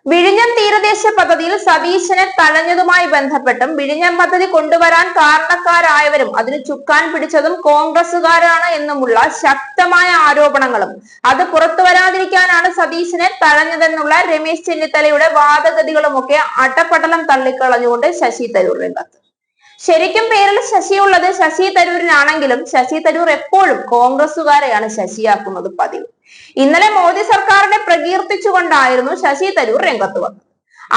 വിഴിഞ്ഞം തീരദേശ പദ്ധതിയിൽ സതീശനെ തഴഞ്ഞതുമായി ബന്ധപ്പെട്ടും വിഴിഞ്ഞം പദ്ധതി കൊണ്ടുവരാൻ കാരണക്കാരായവരും അതിന് ചുക്കാൻ പിടിച്ചതും കോൺഗ്രസുകാരാണ് എന്നുമുള്ള ശക്തമായ ആരോപണങ്ങളും അത് പുറത്തു വരാതിരിക്കാനാണ് സതീശനെ തഴഞ്ഞതെന്നുള്ള രമേശ് ചെന്നിത്തലയുടെ വാദഗതികളുമൊക്കെ അട്ടപ്പടലം തള്ളിക്കളഞ്ഞുകൊണ്ട് ശശി തരൂർ രംഗത്ത്. ശരിക്കും പേരിൽ ശശിയുള്ളത് ശശി തരൂരിനാണെങ്കിലും ശശി തരൂർ എപ്പോഴും കോൺഗ്രസുകാരെയാണ് ശശിയാക്കുന്നത് പതിവ്. ഇന്നലെ മോദി സർക്കാരിനെ പ്രകീർത്തിച്ചുകൊണ്ടായിരുന്നു ശശി തരൂർ രംഗത്ത് വന്നത്.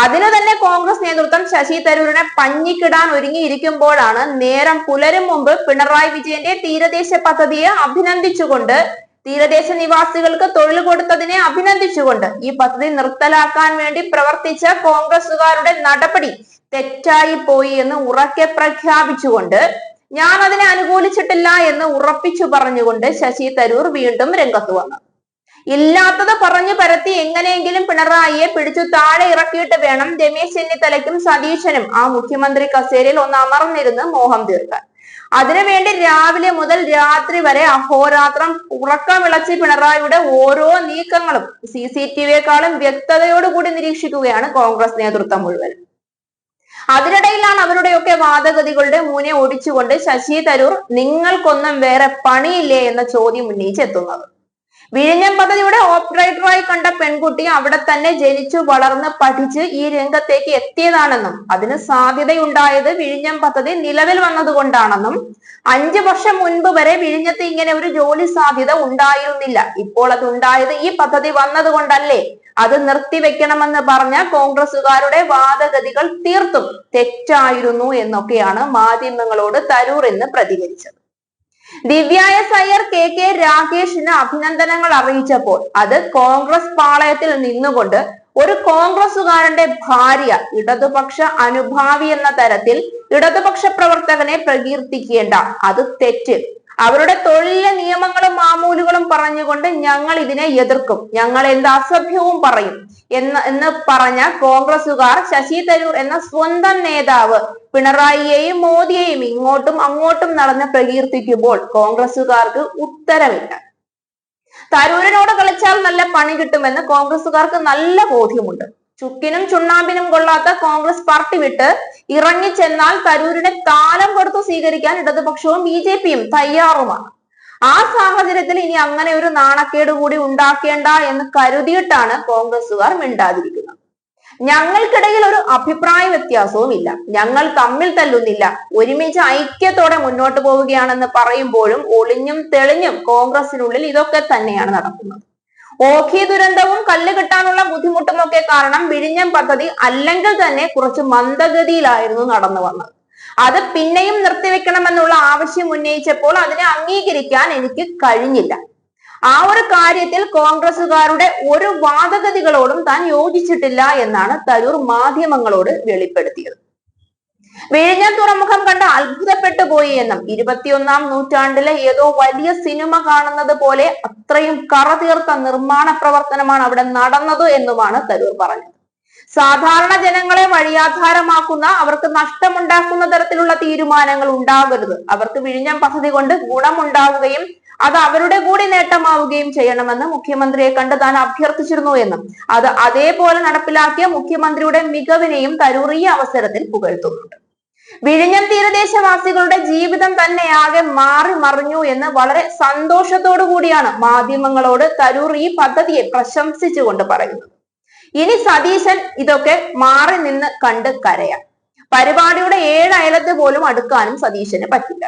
അതിനു തന്നെ കോൺഗ്രസ് നേതൃത്വം ശശി തരൂരിനെ പഞ്ഞിക്കിടാൻ ഒരുങ്ങിയിരിക്കുമ്പോഴാണ് നേരം പുലരും മുമ്പ് പിണറായി വിജയന്റെ തീരദേശ പദ്ധതിയെ അഭിനന്ദിച്ചുകൊണ്ട്, തീരദേശ നിവാസികൾക്ക് തൊഴിൽ കൊടുത്തതിനെ അഭിനന്ദിച്ചുകൊണ്ട് ഈ പദ്ധതി നിർത്തലാക്കാൻ വേണ്ടി പ്രവർത്തിച്ച കോൺഗ്രസുകാരുടെ നടപടി തെറ്റായി പോയി എന്ന് ഉറക്കെ പ്രഖ്യാപിച്ചുകൊണ്ട്, ഞാൻ അതിനെ അനുകൂലിച്ചിട്ടില്ല എന്ന് ഉറപ്പിച്ചു പറഞ്ഞുകൊണ്ട് ശശി തരൂർ വീണ്ടും രംഗത്ത് വന്നു. ഇല്ലാത്തത് പറഞ്ഞു പരത്തി എങ്ങനെയെങ്കിലും പിണറായിയെ പിടിച്ചു താഴെ ഇറക്കിയിട്ട് വേണം രമേശ് ചെന്നിത്തലയ്ക്കും സതീശനും ആ മുഖ്യമന്ത്രി കസേരയിൽ ഒന്ന് അമർന്നിരുന്ന് മോഹം തീർക്കാൻ. അതിനുവേണ്ടി രാവിലെ മുതൽ രാത്രി വരെ അഹോരാത്രം ഉറക്കമിളച്ച് പിണറായിയുടെ ഓരോ നീക്കങ്ങളും CCTVയെക്കാളും വ്യക്തതയോടുകൂടി നിരീക്ഷിക്കുകയാണ് കോൺഗ്രസ് നേതൃത്വം മുഴുവൻ. അതിനിടയിലാണ് അവരുടെയൊക്കെ വാദഗതികളുടെ മൂനെ ഓടിച്ചുകൊണ്ട് ശശി തരൂർ നിങ്ങൾക്കൊന്നും വേറെ പണിയില്ലേ എന്ന ചോദ്യം ഉന്നയിച്ചെത്തുന്നത്. വിഴിഞ്ഞം പദ്ധതിയുടെ ഓപ്പറേറ്ററായി കണ്ട പെൺകുട്ടി അവിടെ തന്നെ ജനിച്ചു വളർന്ന് പഠിച്ച് ഈ രംഗത്തേക്ക് എത്തിയതാണെന്നും അതിന് സാധ്യതയുണ്ടായത് വിഴിഞ്ഞം പദ്ധതി നിലവിൽ വന്നതുകൊണ്ടാണെന്നും 5 വർഷം മുൻപ് വരെ വിഴിഞ്ഞത്ത് ഇങ്ങനെ ഒരു ജോലി സാധ്യത ഉണ്ടായിരുന്നില്ല, ഇപ്പോൾ അത് ഉണ്ടായത് ഈ പദ്ധതി വന്നതുകൊണ്ടല്ലേ, അത് നിർത്തിവെക്കണമെന്ന് പറഞ്ഞ കോൺഗ്രസുകാരുടെ വാദഗതികൾ തീർത്തും തെറ്റായിരുന്നു എന്നൊക്കെയാണ് മാധ്യമങ്ങളോട് തരൂർ ഇന്ന് പ്രതികരിച്ചത്. ദിവ്യ എസ് അയ്യർ KK രാഗേഷിന് അഭിനന്ദനങ്ങൾ അറിയിച്ചപ്പോൾ അത് കോൺഗ്രസ് പാളയത്തിൽ നിന്നുകൊണ്ട് ഒരു കോൺഗ്രസുകാരന്റെ ഭാര്യ ഇടതുപക്ഷ അനുഭാവി എന്ന തരത്തിൽ ഇടതുപക്ഷ പ്രവർത്തകനെ പ്രകീർത്തിക്കേണ്ട, അത് തെറ്റ്. അവരുടെ തൊഴിലിലെ നിയമങ്ങളും മാമൂലുകളും പറഞ്ഞുകൊണ്ട് ഞങ്ങൾ ഇതിനെ എതിർക്കും, ഞങ്ങൾ എന്ത് അസഭ്യവും പറയും എന്ന് പറഞ്ഞ കോൺഗ്രസുകാർ ശശി തരൂർ എന്ന സ്വന്തം നേതാവ് പിണറായിയെയും മോദിയെയും ഇങ്ങോട്ടും അങ്ങോട്ടും നടന്ന് പ്രകീർത്തിക്കുമ്പോൾ കോൺഗ്രസുകാർക്ക് ഉത്തരമില്ല. തരൂരിനോട് കളിച്ചാൽ നല്ല പണി കിട്ടുമെന്ന് കോൺഗ്രസുകാർക്ക് നല്ല ബോധ്യമുണ്ട്. ചുക്കിനും ചുണ്ണാമ്പിനും കൊള്ളാത്ത കോൺഗ്രസ് പാർട്ടി വിട്ട് ഇറങ്ങിച്ചെന്നാൽ തരൂരിനെ താലം കൊടുത്തു സ്വീകരിക്കാൻ ഇടതുപക്ഷവും BJPയും തയ്യാറുമാണ്. ആ സാഹചര്യത്തിൽ ഇനി അങ്ങനെ ഒരു നാണക്കേട് കൂടി ഉണ്ടാക്കേണ്ട എന്ന് കരുതിയിട്ടാണ് കോൺഗ്രസുകാർ മിണ്ടാതിരിക്കുന്നത്. ഞങ്ങൾക്കിടയിൽ ഒരു അഭിപ്രായ വ്യത്യാസവും ഇല്ല, ഞങ്ങൾ തമ്മിൽ തല്ലുന്നില്ല, ഒരുമിച്ച് ഐക്യത്തോടെ മുന്നോട്ട് പോവുകയാണെന്ന് പറയുമ്പോഴും ഒളിഞ്ഞും തെളിഞ്ഞും കോൺഗ്രസിനുള്ളിൽ ഇതൊക്കെ തന്നെയാണ് നടക്കുന്നത്. ഓഖി ദുരന്തവും കല്ല് കിട്ടാനുള്ള ബുദ്ധിമുട്ടും ഒക്കെ കാരണം വിഴിഞ്ഞം പദ്ധതി അല്ലെങ്കിൽ തന്നെ കുറച്ച് മന്ദഗതിയിലായിരുന്നു നടന്നു വന്നത്. അത് പിന്നെയും നിർത്തിവെക്കണമെന്നുള്ള ആവശ്യം ഉന്നയിച്ചപ്പോൾ അതിനെ അംഗീകരിക്കാൻ എനിക്ക് കഴിഞ്ഞില്ല. ആ ഒരു കാര്യത്തിൽ കോൺഗ്രസുകാരുടെ ഒരു വാദഗതികളോടും താൻ യോജിച്ചിട്ടില്ല എന്നാണ് തരൂർ മാധ്യമങ്ങളോട് വെളിപ്പെടുത്തിയത്. വിഴിഞ്ഞം തുറമുഖം കണ്ട് അത്ഭുതപ്പെട്ടു പോയി എന്നും 21ാം നൂറ്റാണ്ടിലെ ഏതോ വലിയ സിനിമ കാണുന്നത് പോലെ അത്രയും കറതീർത്ത നിർമ്മാണ പ്രവർത്തനമാണ് അവിടെ നടന്നത് എന്നുമാണ് തരൂർ പറഞ്ഞത്. സാധാരണ ജനങ്ങളെ വഴിയാധാരമാക്കുന്ന, അവർക്ക് നഷ്ടമുണ്ടാക്കുന്ന തരത്തിലുള്ള തീരുമാനങ്ങൾ ഉണ്ടാകരുത്, അവർക്ക് വിഴിഞ്ഞം പദ്ധതി കൊണ്ട് ഗുണമുണ്ടാവുകയും അത് അവരുടെ കൂടി നേട്ടമാവുകയും ചെയ്യണമെന്ന് മുഖ്യമന്ത്രിയെ കണ്ട് താൻ അഭ്യർത്ഥിച്ചിരുന്നു എന്നും അത് അതേപോലെ നടപ്പിലാക്കിയ മുഖ്യമന്ത്രിയുടെ മികവിനെയും തരൂർ ഈ അവസരത്തിൽ പുകഴ്ത്തുന്നുണ്ട്. വിഴിഞ്ഞം തീരദേശവാസികളുടെ ജീവിതം തന്നെയാകെ മാറി മറിഞ്ഞു എന്ന് വളരെ സന്തോഷത്തോടു കൂടിയാണ് മാധ്യമങ്ങളോട് തരൂർ ഈ പദ്ധതിയെ പ്രശംസിച്ചുകൊണ്ട് പറയുന്നത്. ഇനി സതീശൻ ഇതൊക്കെ മാറി നിന്ന് കണ്ട് കരയാം. പരിപാടിയുടെ 7 അയലത്ത് പോലും അടുക്കാനും സതീശന് പറ്റില്ല.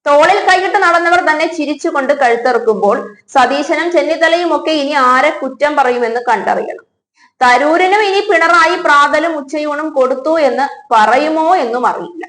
തോളിൽ കൈയിട്ട് നടന്നവർ തന്നെ ചിരിച്ചുകൊണ്ട് കഴുത്തിറക്കുമ്പോൾ സതീശനും ചെന്നിത്തലയും ഒക്കെ ഇനി ആരെ കുറ്റം പറയുമെന്ന് കണ്ടറിയണം. തരൂരിനും ഇനി പിണറായി പ്രാതലും ഉച്ചയൂണും കൊടുത്തു എന്ന് പറയുമോ എന്നും അറിയില്ല.